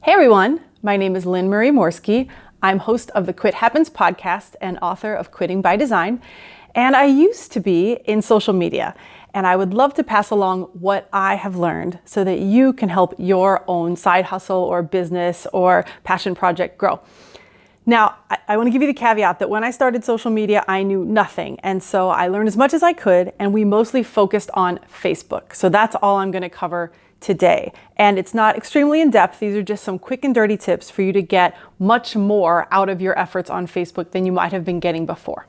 Hey everyone, my name is Lynn Morski. I'm host of the Quit Happens podcast and author of Quitting by Design. And I used to be in social media, and I would love to pass along what I have learned so that you can help your own side hustle or business or passion project grow. Now, I want to give you the caveat that when I started social media, I knew nothing. And so I learned as much as I could, and we mostly focused on Facebook. So that's all I'm going to cover today. And it's not extremely in depth. These are just some quick and dirty tips for you to get much more out of your efforts on Facebook than you might have been getting before.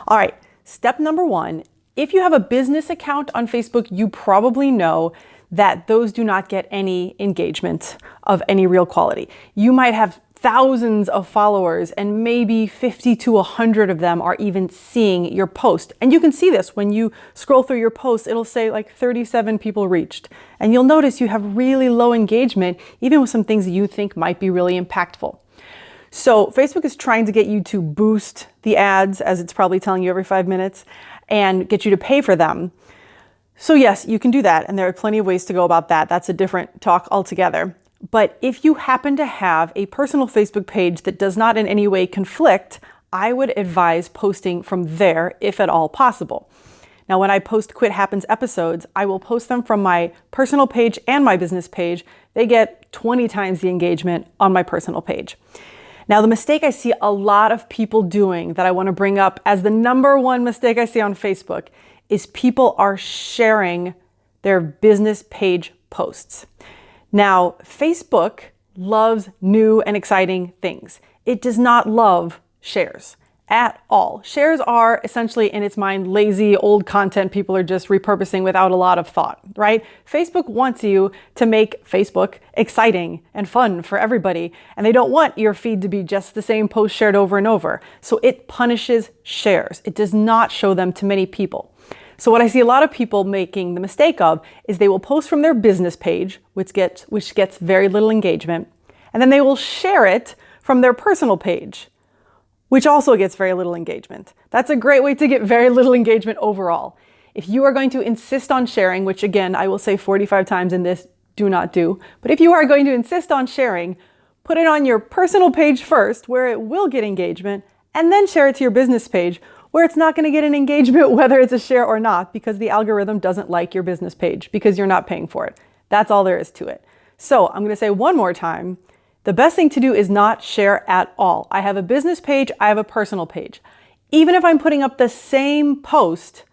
All right, step number one, if you have a business account on Facebook, you probably know that those do not get any engagement of any real quality. You might have thousands of followers and maybe 50 to 100 of them are even seeing your post. And you can see this when you scroll through your posts, it'll say like 37 people reached. And you'll notice you have really low engagement, even with some things that you think might be really impactful. So Facebook is trying to get you to boost the ads, as it's probably telling you every 5 minutes, and get you to pay for them. So yes, you can do that. And there are plenty of ways to go about that. That's a different talk altogether. But if you happen to have a personal Facebook page that does not in any way conflict, I would advise posting from there if at all possible. Now, when I post Quit Happens episodes, I will post them from my personal page and my business page. They get 20 times the engagement on my personal page. Now, the mistake I see a lot of people doing that I want to bring up as the number one mistake I see on Facebook is people are sharing their business page posts. Now, Facebook loves new and exciting things. It does not love shares at all. Shares are essentially, in its mind, lazy, old content people are just repurposing without a lot of thought, right? Facebook wants you to make Facebook exciting and fun for everybody, and they don't want your feed to be just the same post shared over and over. So it punishes shares. It does not show them to many people. So what I see a lot of people making the mistake of is they will post from their business page, which gets very little engagement, and then they will share it from their personal page, which also gets very little engagement. That's a great way to get very little engagement overall. If you are going to insist on sharing, which again, I will say 45 times in this, do not do, but if you are going to insist on sharing, put it on your personal page first, where it will get engagement, and then share it to your business page, where it's not going to get an engagement whether it's a share or not, because the algorithm doesn't like your business page because you're not paying for it. That's all there is to it. So I'm going to say one more time, the best thing to do is not share at all. I have a business page, I have a personal page. Even if I'm putting up the same post,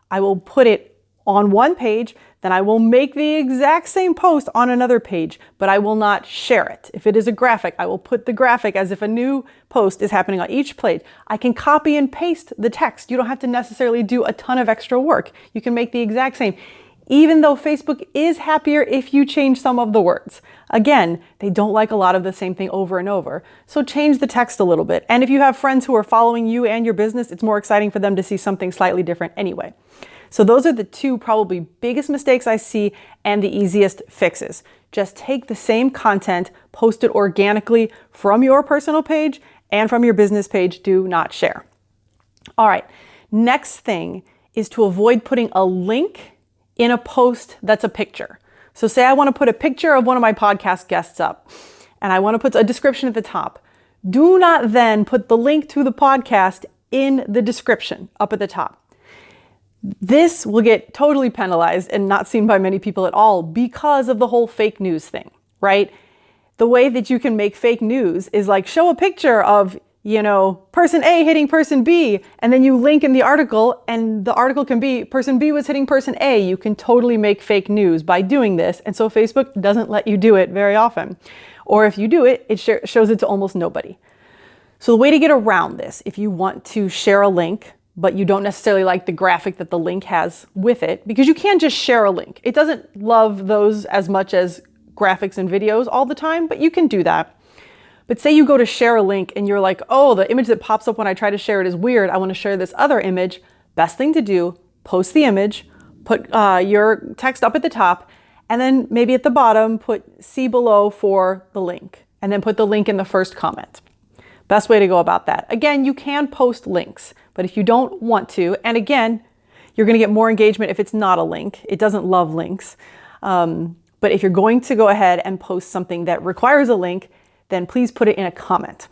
I will put it on one page, then I will make the exact same post on another page, but I will not share it. If it is a graphic, I will put the graphic as if a new post is happening on each page. I can copy and paste the text. You don't have to necessarily do a ton of extra work. You can make the exact same, even though Facebook is happier if you change some of the words. Again, they don't like a lot of the same thing over and over, so change the text a little bit. And if you have friends who are following you and your business, it's more exciting for them to see something slightly different anyway. So those are the two probably biggest mistakes I see and the easiest fixes. Just take the same content, post it organically from your personal page and from your business page. Do not share. All right, next thing is to avoid putting a link in a post that's a picture. So say I want to put a picture of one of my podcast guests up and I want to put a description at the top. Do not then put the link to the podcast in the description up at the top. This will get totally penalized and not seen by many people at all because of the whole fake news thing, right? The way that you can make fake news is like show a picture of, person A hitting person B, and then you link in the article, and the article can be person B was hitting person A. You can totally make fake news by doing this. And so Facebook doesn't let you do it very often. Or if you do it, it shows it to almost nobody. So the way to get around this, if you want to share a link, but you don't necessarily like the graphic that the link has with it, because you can't just share a link. It doesn't love those as much as graphics and videos all the time, but you can do that. But say you go to share a link and you're like, oh, the image that pops up when I try to share it is weird. I want to share this other image. Best thing to do, post the image, put your text up at the top, and then maybe at the bottom, put see below for the link, and then put the link in the first comment. Best way to go about that. Again, you can post links, but if you don't want to, and again, you're going to get more engagement if it's not a link. It doesn't love links. But if you're going to go ahead and post something that requires a link, then please put it in a comment.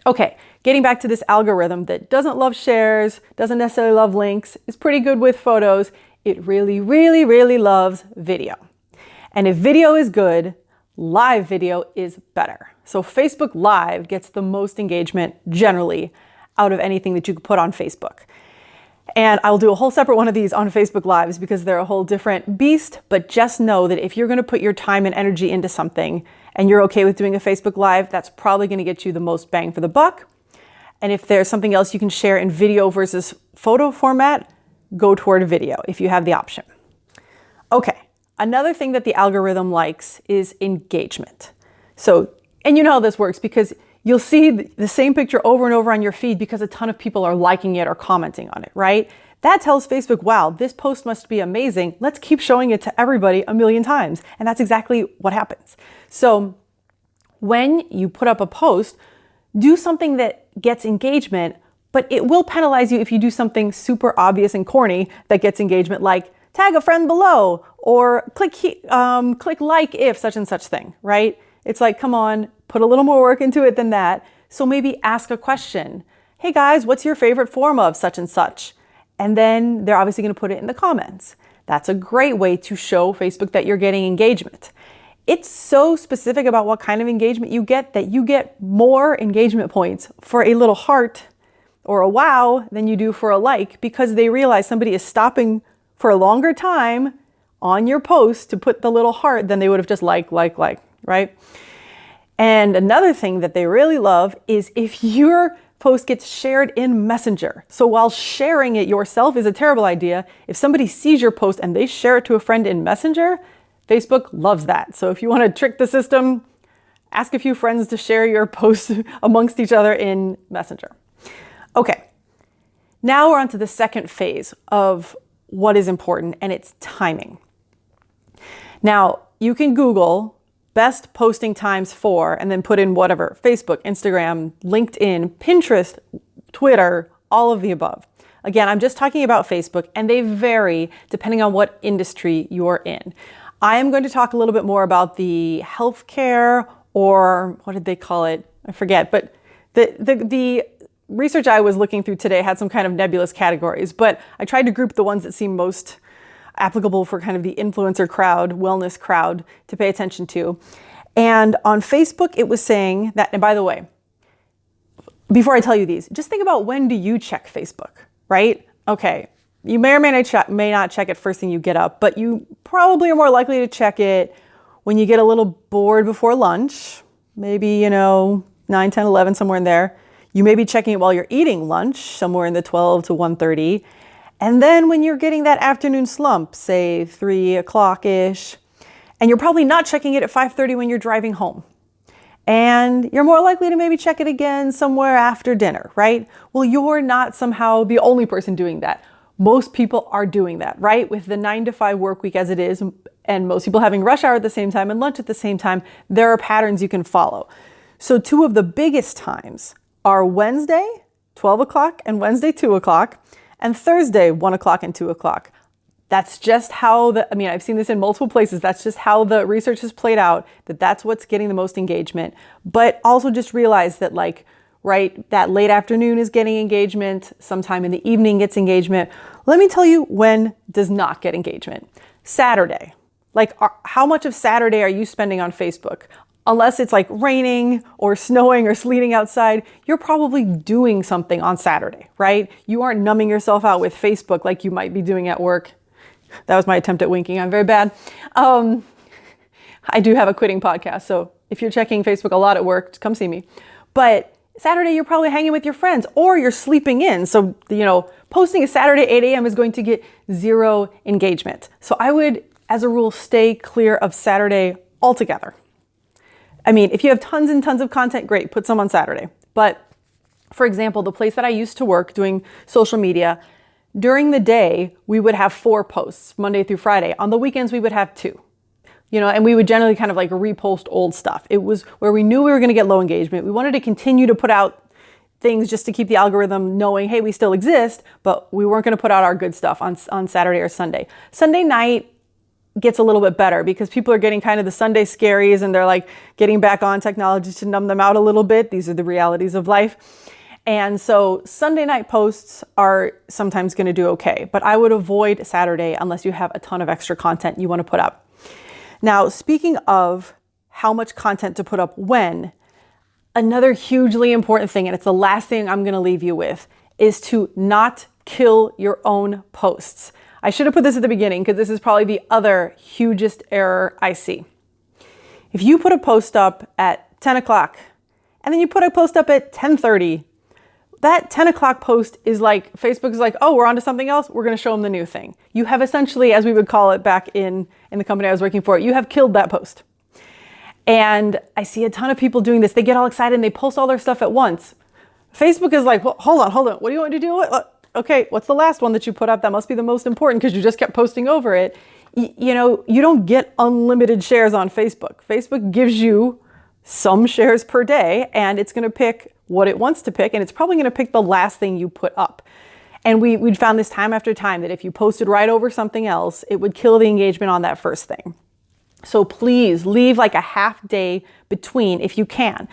Okay, getting back to this algorithm that doesn't love shares, doesn't necessarily love links, is pretty good with photos. It really, really, really loves video. And if video is good, live video is better. So Facebook Live gets the most engagement generally out of anything that you could put on Facebook. And I'll do a whole separate one of these on Facebook Lives because they're a whole different beast. But just know that if you're going to put your time and energy into something and you're okay with doing a Facebook Live, that's probably going to get you the most bang for the buck. And if there's something else you can share in video versus photo format, go toward video if you have the option. Okay, another thing that the algorithm likes is engagement. So, and you know how this works because you'll see the same picture over and over on your feed because a ton of people are liking it or commenting on it, right? That tells Facebook, wow, this post must be amazing. Let's keep showing it to everybody a million times. And that's exactly what happens. So when you put up a post, do something that gets engagement, but it will penalize you if you do something super obvious and corny that gets engagement, like tag a friend below or click like if such and such thing, right? It's like, come on, put a little more work into it than that. So maybe ask a question. Hey guys, what's your favorite form of such and such? And then they're obviously going to put it in the comments. That's a great way to show Facebook that you're getting engagement. It's so specific about what kind of engagement you get that you get more engagement points for a little heart or a wow than you do for a like because they realize somebody is stopping for a longer time on your post to put the little heart than they would have just like, right? And another thing that they really love is if your post gets shared in Messenger. So while sharing it yourself is a terrible idea, if somebody sees your post and they share it to a friend in Messenger, Facebook loves that. So if you want to trick the system, ask a few friends to share your post amongst each other in Messenger. Okay, now we're on to the second phase of what is important, and it's timing. Now, you can Google best posting times for, and then put in whatever, Facebook, Instagram, LinkedIn, Pinterest, Twitter, all of the above. Again, I'm just talking about Facebook, and they vary depending on what industry you're in. I am going to talk a little bit more about the healthcare, or what did they call it? I forget, but the research I was looking through today had some kind of nebulous categories, but I tried to group the ones that seem most applicable for kind of the influencer crowd, wellness crowd to pay attention to. And on Facebook, it was saying that, and by the way, before I tell you these, just think about when do you check Facebook, right? Okay, you may or may not check it first thing you get up, but you probably are more likely to check it when you get a little bored before lunch, maybe, 9, 10, 11, somewhere in there. You may be checking it while you're eating lunch, somewhere in the 12 to 1:30. And then when you're getting that afternoon slump, say 3 o'clock-ish, and you're probably not checking it at 5:30 when you're driving home. And you're more likely to maybe check it again somewhere after dinner, right? Well, you're not somehow the only person doing that. Most people are doing that, right? With the 9 to 5 work week as it is, and most people having rush hour at the same time and lunch at the same time, there are patterns you can follow. So two of the biggest times are Wednesday, 12 o'clock, and Wednesday, 2 o'clock, and Thursday, 1 o'clock and 2 o'clock. That's just how I've seen this in multiple places. That's just how the research has played out, that's what's getting the most engagement. But also just realize that that late afternoon is getting engagement. Sometime in the evening gets engagement. Let me tell you when does not get engagement. Saturday. How much of Saturday are you spending on Facebook? Unless it's raining or snowing or sleeting outside, you're probably doing something on Saturday, right? You aren't numbing yourself out with Facebook like you might be doing at work. That was my attempt at winking. I'm very bad. I do have a quitting podcast, so if you're checking Facebook a lot at work, come see me. But Saturday, you're probably hanging with your friends or you're sleeping in. So, posting a Saturday 8 a.m. is going to get 0 engagement. So I would, as a rule, stay clear of Saturday altogether. If you have tons and tons of content, great, put some on Saturday. But for example, the place that I used to work doing social media, during the day, we would have 4 posts, Monday through Friday. On the weekends, we would have 2. And we would generally kind of repost old stuff. It was where we knew we were going to get low engagement. We wanted to continue to put out things just to keep the algorithm knowing, hey, we still exist, but we weren't going to put out our good stuff on Saturday or Sunday. Sunday night, gets a little bit better because people are getting kind of the Sunday scaries and they're like getting back on technology to numb them out a little bit. These are the realities of life. And so Sunday night posts are sometimes going to do okay, but I would avoid Saturday unless you have a ton of extra content you want to put up. Now, speaking of how much content to put up when, another hugely important thing, and it's the last thing I'm going to leave you with, is to not kill your own posts. I should have put this at the beginning because this is probably the other hugest error I see. If you put a post up at 10 o'clock and then you put a post up at 10:30, that 10 o'clock post is like, Facebook is like, oh, we're on to something else. We're going to show them the new thing. You have essentially, as we would call it back in the company I was working for, you have killed that post. And I see a ton of people doing this. They get all excited and they post all their stuff at once. Facebook is like, well, hold on. What do you want to do? Okay, what's the last one that you put up? That must be the most important because you just kept posting over it. You know, you don't get unlimited shares on Facebook. Facebook gives you some shares per day and it's going to pick what it wants to pick, and it's probably going to pick the last thing you put up. And we'd found this time after time that if you posted right over something else, it would kill the engagement on that first thing. So please leave like a half day between if you can.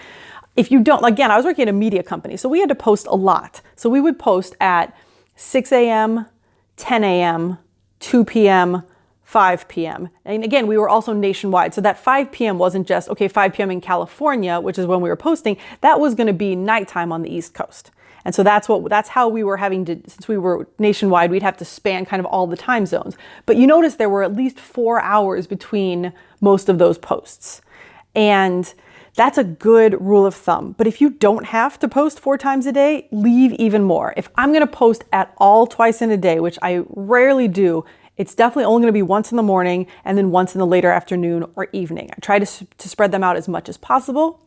If you don't, again, I was working at a media company, so we had to post a lot. So we would post at 6 a.m., 10 a.m., 2 p.m., 5 p.m. And again, we were also nationwide. So that 5 p.m. wasn't just, okay, 5 p.m. in California, which is when we were posting. That was going to be nighttime on the East Coast. And so that's how we were having to, since we were nationwide, we'd have to span kind of all the time zones. But you notice there were at least 4 hours between most of those posts. And that's a good rule of thumb. But if you don't have to post 4 times a day, leave even more. If I'm going to post at all twice in a day, which I rarely do, it's definitely only going to be once in the morning and then once in the later afternoon or evening. I try to spread them out as much as possible.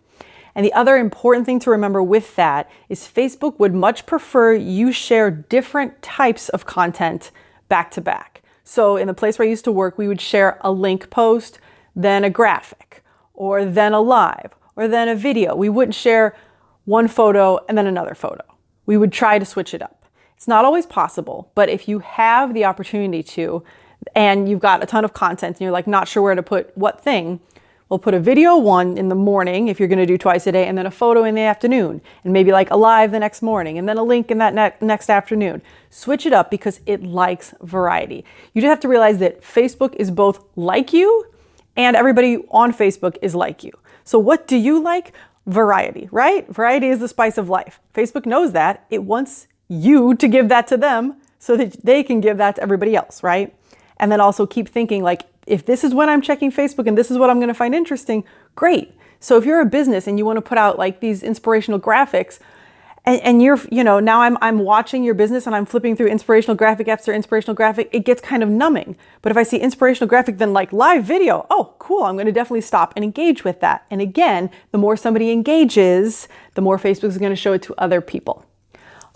And the other important thing to remember with that is Facebook would much prefer you share different types of content back to back. So in the place where I used to work, we would share a link post, then a graphic, or then a live, or then a video. We wouldn't share one photo and then another photo. We would try to switch it up. It's not always possible, but if you have the opportunity to, and you've got a ton of content and you're like not sure where to put what thing, we'll put a video one in the morning if you're going to do twice a day, and then a photo in the afternoon, and maybe like a live the next morning, and then a link in that next afternoon. Switch it up because it likes variety. You just have to realize that Facebook is both like you and everybody on Facebook is like you. So what do you like? Variety, right? Variety is the spice of life. Facebook knows that. It wants you to give that to them so that they can give that to everybody else, right? And then also keep thinking like, if this is when I'm checking Facebook and this is what I'm going to find interesting, great. So if you're a business and you want to put out like these inspirational graphics and you're, now I'm watching your business and I'm flipping through inspirational graphic after inspirational graphic, it gets kind of numbing. But if I see inspirational graphic, then like live video, oh, cool. I'm going to definitely stop and engage with that. And again, the more somebody engages, the more Facebook is going to show it to other people.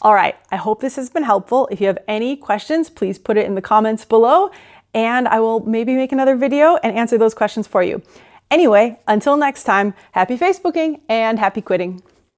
All right. I hope this has been helpful. If you have any questions, please put it in the comments below and I will maybe make another video and answer those questions for you. Anyway, until next time, happy Facebooking and happy quitting.